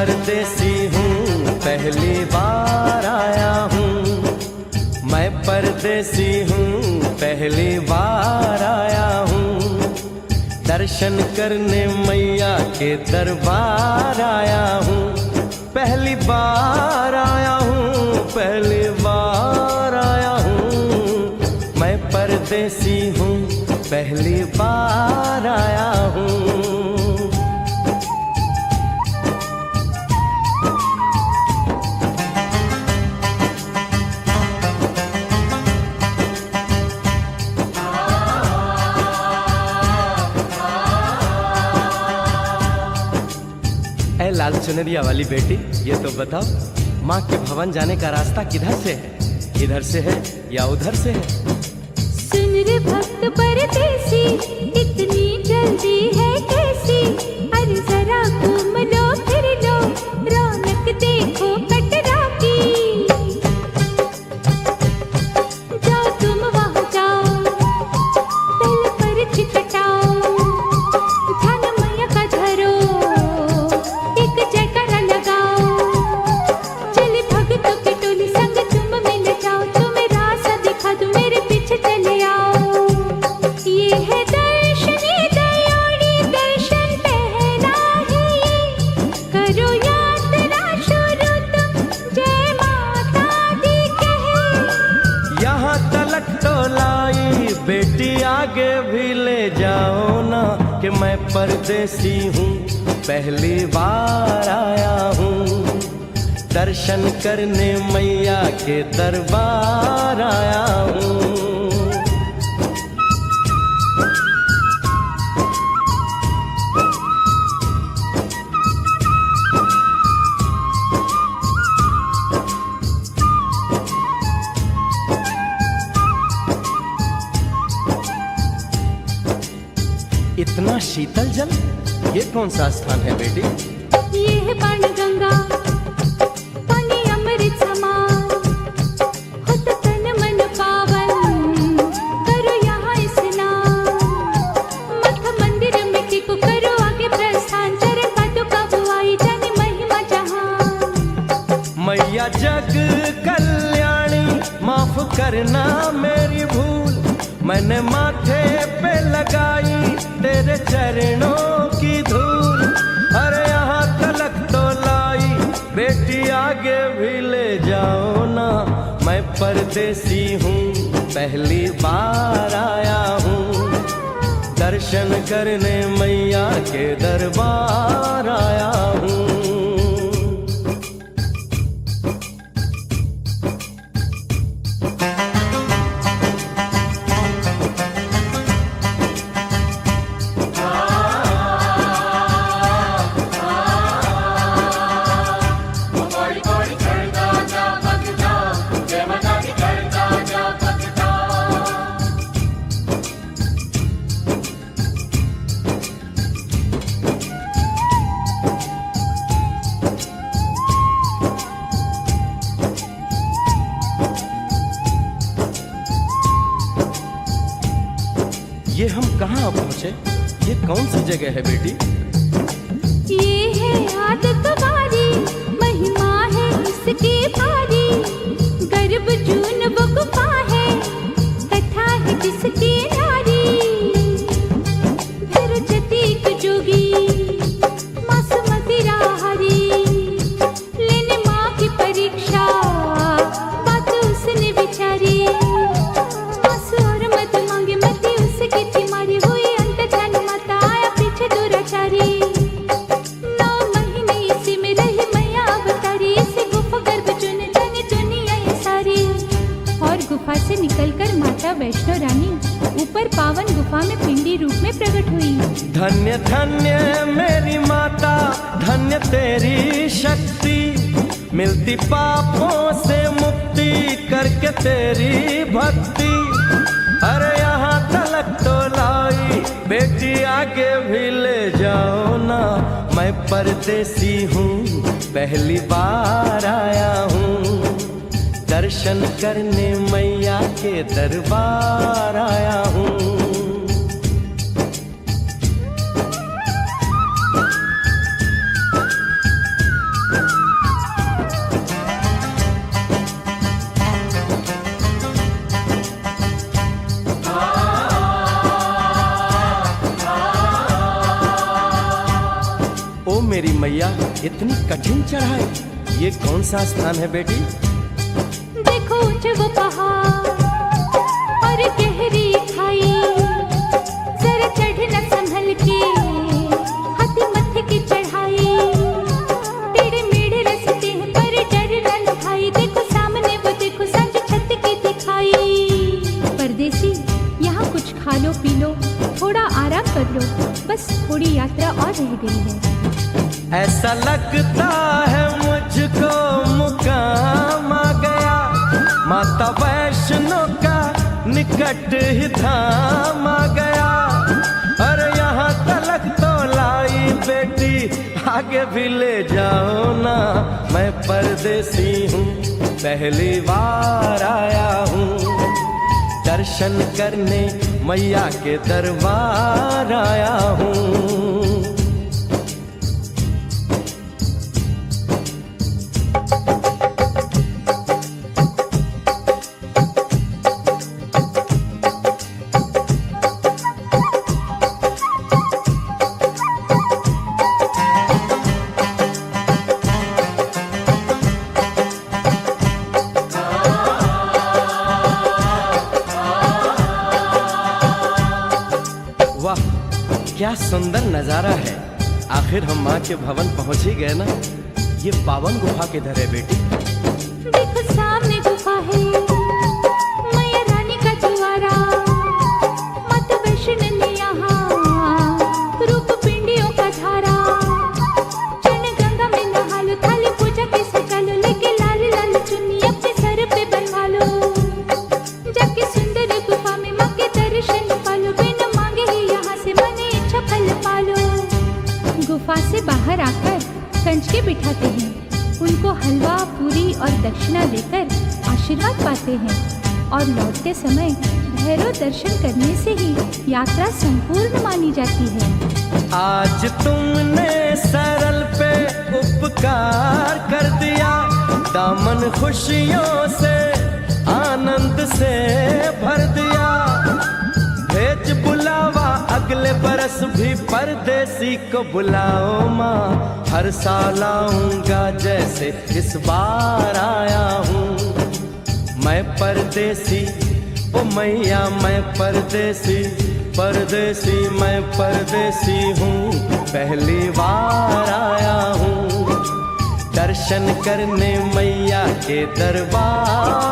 परदेसी हूँ, पहली बार आया हूँ। मैं परदेसी हूँ, पहली बार आया हूँ। दर्शन करने मैया के दरबार आया हूँ। पहली बार आया हूँ, पहली बार आया हूँ। मैं परदेसी हूँ, पहली बार आया हूँ। ऐ लाल चुनरिया वाली बेटी, ये तो बताओ माँ के भवन जाने का रास्ता किधर से है? इधर से है या उधर से है? सुन रे भक्त परदेसी, इतनी जल्दी है कैसी? अरे जरा घूम लो फिर लो, रौनक देखो कटरा की। जाओ तुम वहाँ जाओ, पहले पर्ची कटाओ, ध्यान मैया का धरो, एक जयकारा लगाओ। चले भक्तों की टोली संग तुम मिल जाओ, तुम्हें रास्ता दिखा दूं, मेरे पीछे चले आओ। ये है दर्शन दयोड़ी दर्शन पहला है ये, करो यात्रा शुरू तुम, जय माता दी कहे। यहाँ तलक तो लाई बेटी, आगे भी ले जाओ ना, कि मैं परदेसी हूँ, पहली बार आया हूँ। दर्शन करने मैया के दरबार आया हूँ। इतना शीतल जल, ये कौन सा स्थान है बेटी? ये है बाण गंगा, पानी अमृत समान, होता तन मन पावन, करो यहाँ स्नान। मठ मंदिर में टिको, करो आगे प्रस्थान, चरण पादुका बुआई, जाने महिमा जहान। मैया जग कल्याणी, माफ करना मेरी भूल, मैंने माथे पे लगाई तेरे चरणों की धूल। अरे यहाँ तलक तो लाई बेटी, आगे भी ले जाओ ना, मैं परदेसी हूँ, पहली बार आया हूँ। दर्शन करने मैया के दरबार आया हूँ। ये हम कहाँ पहुँचे? ये कौन सी जगह है बेटी? ये है आदत बारी, महिमा है इसकी भारी, गर्भ जून वो गुफा है, कथा है जिसकी नारी। भैरव जतीक जोगी, मासूमती राहरी, लेने माँ की परीक्षा, बात उसने विचारी। आंसू और मत मांगे, मती उसकी थी मारी, हुई अंत ध्यान माता, आया पीछे दुराचारी। 9 महीने इसी में रही मैया अवतारी, इसी गुफा गर्भ चुन जाने दुनिया ये सारी। और गुफा से निकलकर माता वैष्णो रानी ऊपर पावन गुफा में पिंडी रूप में प्रकट हुई। धन्य धन्य मेरी माता, धन्य तेरी शक्ति, मिलती पापों से मुक्ति करके तेरी भक्ति। अरे यहाँ तलक तो लाई बेटी, आगे भी ले जाओ ना, मैं परदेसी हूँ, पहली बार आया हूँ। दर्शन करने मैया के दरबार आया हूँ। मेरी मैया, इतनी कठिन चढ़ाई, ये कौन सा स्थान है बेटी? देखो ऊंचे वो पहाड़ और गहरी खाई, जरा चढ़ना संभल के, हाथी मत्थे की चढ़ाई, टेढ़े मेढ़े रास्ते हैं पर डरना न भाई, देखो सामने वो देखो सांझ छत की दिखाई। परदेसी यहाँ कुछ खा लो पी लो, थोड़ा आराम कर लो, बस थोड़ी यात्रा और रह गई है। ऐसा लगता है मुझको मुकाम आ गया, माता वैष्णो का निकट ही धाम आ गया। अरे यहाँ तलक तो लाई बेटी, आगे भी ले जाओ ना, मैं परदेसी हूँ, पहली बार आया हूँ, दर्शन करने मैया के दरबार आया हूँ। वाह, क्या सुंदर नजारा है। आखिर हम माँ के भवन पहुंच ही गए ना। ये पावन गुफा किधर है बेटी? देखो सामने गुफा है, मैया रानी का द्वारा, माता वैष्णो ने यहाँ रूप पिंडियों का धारा, चरण गंगा में नहा लो, थाली पूजा के सजा लो, लेके लाल लाल चुन्नी अपने सर पे बनवा लो, जाके सुंदर गुफा में माँ के दर्शन पालो, बिना मांगे ही यहाँ से मन इच्छा फल पालो। गुफा से बाहर आकर कंच के बिठाते हैं, उनको हलवा पूरी और दक्षिणा देकर आशीर्वाद पाते हैं, और लौटते समय भैरव दर्शन करने से ही यात्रा संपूर्ण मानी जाती है। आज तुमने सरल पे उपकार कर दिया, दामन खुशियों से आनंद से भर दिया, भेज बुलावा अगले बरस भी परदेसी को बुलाओ माँ, हर साल आऊंगा जैसे इस बार आया हूँ। मैं परदेसी ओ मैया, मैं परदेसी, परदेसी मैं परदेसी हूँ, पहली बार आया हूँ, दर्शन करने मैया के दरबार